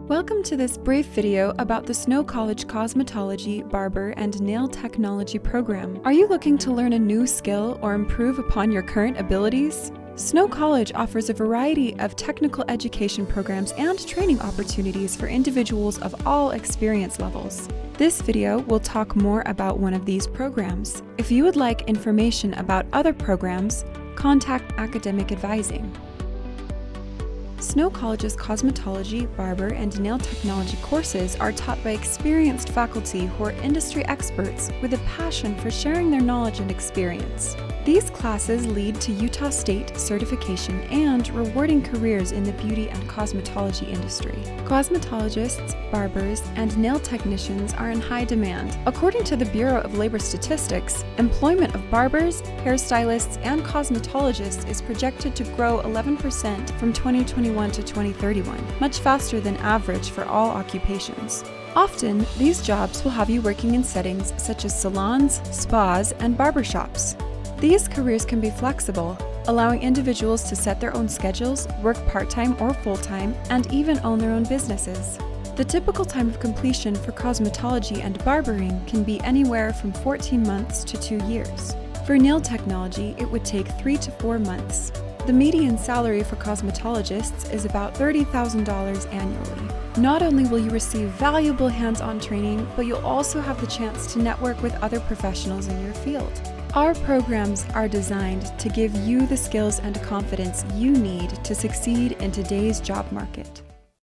Welcome to this brief video about the Snow College Cosmetology, Barber, and Nail Technology program. Are you looking to learn a new skill or improve upon your current abilities? Snow College offers a variety of technical education programs and training opportunities for individuals of all experience levels. This video will talk more about one of these programs. If you would like information about other programs, contact Academic Advising. Snow College's cosmetology, barber, and nail technology courses are taught by experienced faculty who are industry experts with a passion for sharing their knowledge and experience. These classes lead to Utah State certification and rewarding careers in the beauty and cosmetology industry. Cosmetologists, barbers, and nail technicians are in high demand. According to the Bureau of Labor Statistics, employment of barbers, hairstylists, and cosmetologists is projected to grow 11% from 2021 to 2031, much faster than average for all occupations. Often, these jobs will have you working in settings such as salons, spas, and barbershops. These careers can be flexible, allowing individuals to set their own schedules, work part-time or full-time, and even own their own businesses. The typical time of completion for cosmetology and barbering can be anywhere from 14 months to 2 years. For nail technology, it would take 3 to 4 months. The median salary for cosmetologists is about $30,000 annually. Not only will you receive valuable hands-on training, but you'll also have the chance to network with other professionals in your field. Our programs are designed to give you the skills and confidence you need to succeed in today's job market.